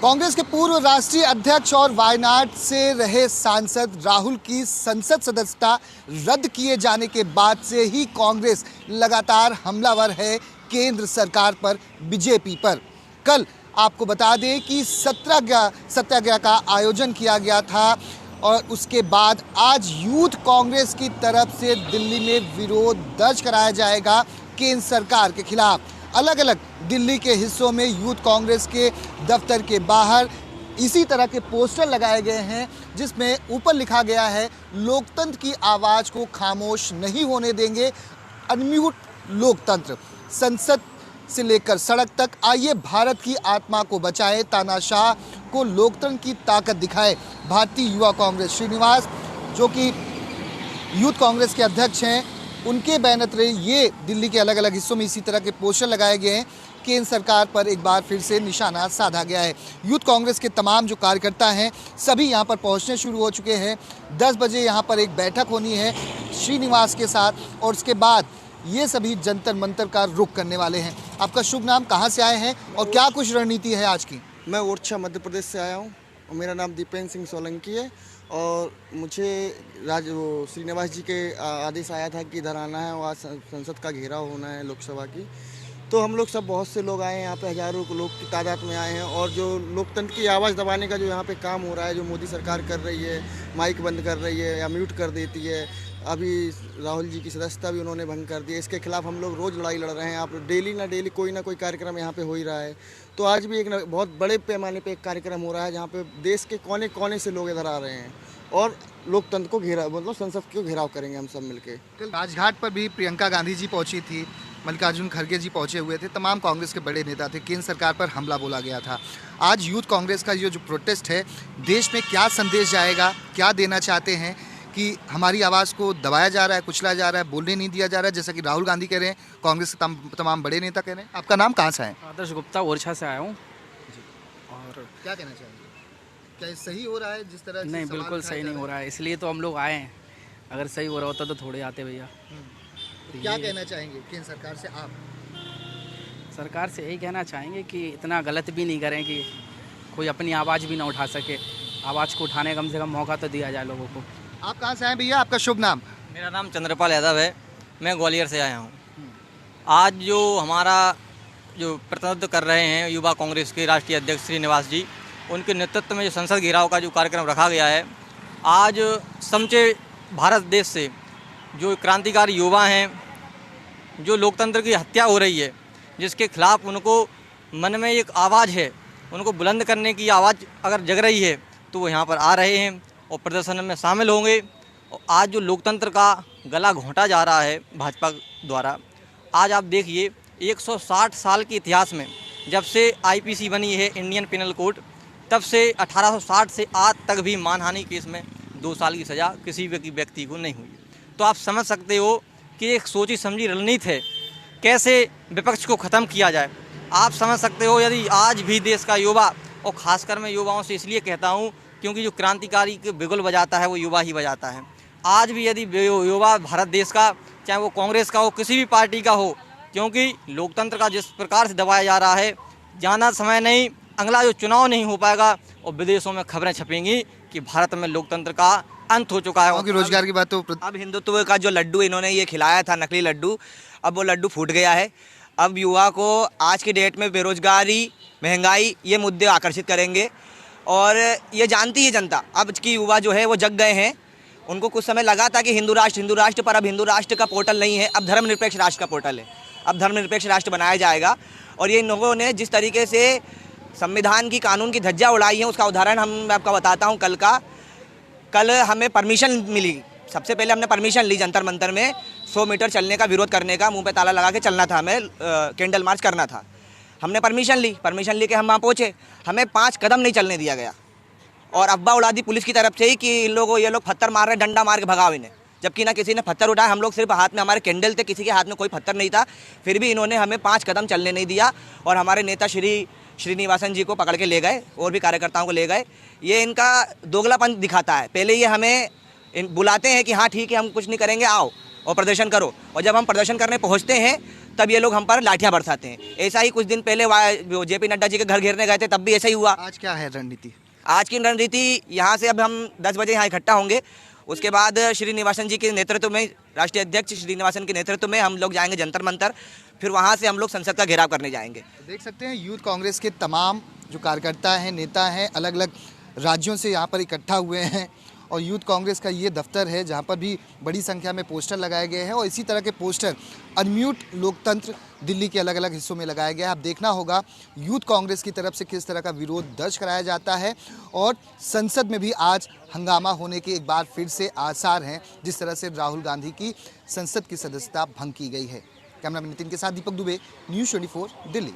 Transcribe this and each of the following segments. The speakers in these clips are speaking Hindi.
कांग्रेस के पूर्व राष्ट्रीय अध्यक्ष और वायनाड से रहे सांसद राहुल की संसद सदस्यता रद्द किए जाने के बाद से ही कांग्रेस लगातार हमलावर है केंद्र सरकार पर, बीजेपी पर। कल आपको बता दें कि सत्याग्रह का आयोजन किया गया था और उसके बाद आज यूथ कांग्रेस की तरफ से दिल्ली में विरोध दर्ज कराया जाएगा केंद्र सरकार के खिलाफ। अलग अलग दिल्ली के हिस्सों में यूथ कांग्रेस के दफ्तर के बाहर इसी तरह के पोस्टर लगाए गए हैं जिसमें ऊपर लिखा गया है, लोकतंत्र की आवाज़ को खामोश नहीं होने देंगे, अनम्यूट लोकतंत्र। संसद से लेकर सड़क तक आइए भारत की आत्मा को बचाए, तानाशाह को लोकतंत्र की ताकत दिखाए। भारतीय युवा कांग्रेस श्रीनिवास जो कि यूथ कांग्रेस के अध्यक्ष हैं, उनके बैनर तले ये दिल्ली के अलग अलग हिस्सों में इसी तरह के पोस्टर लगाए गए हैं। केंद्र सरकार पर एक बार फिर से निशाना साधा गया है। यूथ कांग्रेस के तमाम जो कार्यकर्ता हैं सभी यहाँ पर पहुँचने शुरू हो चुके हैं। 10 बजे यहाँ पर एक बैठक होनी है श्रीनिवास के साथ और उसके बाद ये सभी जंतर मंतर का रुख करने वाले हैं। आपका शुभ नाम, कहाँ से आए हैं और क्या कुछ रणनीति है आज की? मैं ओरछा मध्य प्रदेश से आया हूँ और मेरा नाम दीपेंद्र सिंह सोलंकी है और मुझे श्रीनिवास जी के आदेश आया था कि इधर आना है और आज संसद का घेराव होना है लोकसभा की। तो हम लोग सब बहुत से लोग आए हैं, यहाँ पे हज़ारों लोग की तादाद में आए हैं और जो लोकतंत्र की आवाज़ दबाने का जो यहाँ पे काम हो रहा है, जो मोदी सरकार कर रही है, माइक बंद कर रही है या म्यूट कर देती है, अभी राहुल जी की सदस्यता भी उन्होंने भंग कर दी है, इसके खिलाफ हम लोग रोज़ लड़ाई लड़ रहे हैं। आप डेली ना डेली कोई ना कोई कार्यक्रम यहाँ पे हो ही रहा है। तो आज भी एक बहुत बड़े पैमाने पे एक कार्यक्रम हो रहा है जहाँ पे देश के कोने कोने से लोग इधर आ रहे हैं और लोकतंत्र को मतलब संसद को घेराव करेंगे हम सब मिलके। कल राजघाट पर भी प्रियंका गांधी जी पहुंची थी, मल्लिकार्जुन खड़गे जी पहुंचे हुए थे, तमाम कांग्रेस के बड़े नेता थे। केंद्र सरकार पर हमला बोला गया था। आज यूथ कांग्रेस का ये जो प्रोटेस्ट है, देश में क्या संदेश जाएगा, क्या देना चाहते हैं कि हमारी आवाज़ को दबाया जा रहा है, कुचला जा रहा है, बोलने नहीं दिया जा रहा है, जैसा कि राहुल गांधी कह रहे हैं, कांग्रेस के तमाम बड़े नेता कह रहे हैं। आपका नाम, कहाँ से है? आदर्श गुप्ता, ओरछा से आया हूँ। और क्या कहना चाहेंगे, क्या ये सही हो रहा है जिस तरह? नहीं, बिल्कुल सही नहीं हो रहा है, इसलिए तो हम लोग आए हैं। अगर सही हो रहा होता तो थोड़े आते भैया। तो क्या कहना चाहेंगे केंद्र सरकार से आप? सरकार से यही कहना चाहेंगे कि इतना गलत भी नहीं करें कि कोई अपनी आवाज़ भी ना उठा सके। आवाज़ को उठाने का कम से कम मौका तो दिया जाए लोगों को। आप कहाँ से आए भैया? आपका शुभ नाम? मेरा नाम चंद्रपाल यादव है, मैं ग्वालियर से आया हूँ। आज जो हमारा जो प्रतिनिधित्व कर रहे हैं युवा कांग्रेस के राष्ट्रीय अध्यक्ष श्रीनिवास जी, उनके नेतृत्व में जो संसद घेराव का जो कार्यक्रम रखा गया है, आज समूचे भारत देश से जो क्रांतिकारी युवा हैं, जो लोकतंत्र की हत्या हो रही है, जिसके खिलाफ उनको मन में एक आवाज़ है, उनको बुलंद करने की आवाज़ अगर जग रही है तो वो यहाँ पर आ रहे हैं और प्रदर्शन में शामिल होंगे। और आज जो लोकतंत्र का गला घोंटा जा रहा है भाजपा द्वारा, आज आप देखिए 160 साल के इतिहास में जब से आईपीसी बनी है, इंडियन पिनल कोड, तब से 1860 से आज तक भी मानहानि केस में 2 साल की सज़ा किसी भी व्यक्ति को नहीं हुई। तो आप समझ सकते हो कि एक सोची समझी रणनीति है कैसे विपक्ष को ख़त्म किया जाए। आप समझ सकते हो यदि आज भी देश का युवा, और ख़ासकर मैं युवाओं से इसलिए कहता हूँ क्योंकि जो क्रांतिकारी के बिगुल बजाता है वो युवा ही बजाता है। आज भी यदि युवा भारत देश का, चाहे वो कांग्रेस का हो, किसी भी पार्टी का हो, क्योंकि लोकतंत्र का जिस प्रकार से दबाया जा रहा है, ज़्यादा समय नहीं, अगला जो चुनाव नहीं हो पाएगा और विदेशों में खबरें छपेंगी कि भारत में लोकतंत्र का अंत हो चुका है। रोजगार की बात तो अब हिंदुत्व का जो लड्डू इन्होंने ये खिलाया था, नकली लड्डू, अब वो लड्डू फूट गया है। अब युवा को आज की डेट में बेरोजगारी, महंगाई, ये मुद्दे आकर्षित करेंगे और ये जानती है जनता। अब की युवा जो है वो जग गए हैं। उनको कुछ समय लगा था कि हिंदू राष्ट्र, पर अब हिंदू राष्ट्र का पोर्टल नहीं है, अब धर्मनिरपेक्ष राष्ट्र का पोर्टल है। अब धर्मनिरपेक्ष राष्ट्र बनाया जाएगा। और ये इन लोगों ने जिस तरीके से संविधान की, कानून की धज्जियाँ उड़ाई हैं, उसका उदाहरण मैं आपको बताता हूँ। कल हमें परमिशन मिली। सबसे पहले हमने परमिशन ली जंतर मंतर में 100 मीटर चलने का विरोध करने का, मुंह पे ताला लगा के चलना था, हमें कैंडल मार्च करना था। हमने परमिशन ली के हम वहाँ पहुँचे, हमें 5 कदम नहीं चलने दिया गया और अब्बा उड़ा दी पुलिस की तरफ से ही कि ये लोग पत्थर मार रहे, डंडा मार के भगाओ इन्हें। जबकि ना किसी ने पत्थर उठाया, हम लोग सिर्फ हाथ में हमारे कैंडल थे, किसी के हाथ में कोई पत्थर नहीं था, फिर भी इन्होंने हमें 5 कदम चलने नहीं दिया और हमारे नेता श्रीनिवासन जी को पकड़ के ले गए और भी कार्यकर्ताओं को ले गए। ये इनका दोगलापन दिखाता है। पहले ये हमें बुलाते हैं कि हाँ ठीक है, हम कुछ नहीं करेंगे, आओ और प्रदर्शन करो, और जब हम प्रदर्शन करने पहुँचते हैं तब ये लोग हम पर लाठियां बरसाते हैं। ऐसा ही कुछ दिन पहले जेपी नड्डा जी के घर घेरने गए थे, तब भी ऐसा ही हुआ। आज क्या है रणनीति? आज की रणनीति यहाँ से अब हम 10 बजे यहाँ इकट्ठा होंगे, उसके बाद श्रीनिवासन जी के नेतृत्व में, राष्ट्रीय अध्यक्ष श्रीनिवासन के नेतृत्व में हम लोग जाएंगे जंतर मंतर, फिर वहाँ से हम लोग संसद का घेराव करने जाएंगे। तो देख सकते हैं यूथ कांग्रेस के तमाम जो कार्यकर्ता हैं, नेता हैं, अलग अलग राज्यों से यहाँ पर इकट्ठा हुए हैं और यूथ कांग्रेस का ये दफ्तर है जहाँ पर भी बड़ी संख्या में पोस्टर लगाए गए हैं और इसी तरह के पोस्टर अनम्यूट लोकतंत्र दिल्ली के अलग अलग हिस्सों में लगाए गए हैं। अब देखना होगा यूथ कांग्रेस की तरफ से किस तरह का विरोध दर्ज कराया जाता है और संसद में भी आज हंगामा होने के एक बार फिर से आसार हैं, जिस तरह से राहुल गांधी की संसद की सदस्यता भंग की गई है। कैमरामैन नितिन के साथ दीपक दुबे, न्यूज़ 24 दिल्ली।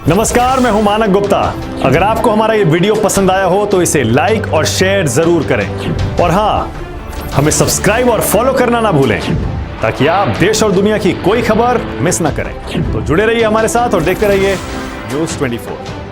नमस्कार, मैं हूं मानक गुप्ता। अगर आपको हमारा ये वीडियो पसंद आया हो तो इसे लाइक और शेयर जरूर करें और हाँ, हमें सब्सक्राइब और फॉलो करना ना भूलें ताकि आप देश और दुनिया की कोई खबर मिस ना करें। तो जुड़े रहिए हमारे साथ और देखते रहिए न्यूज़ 24।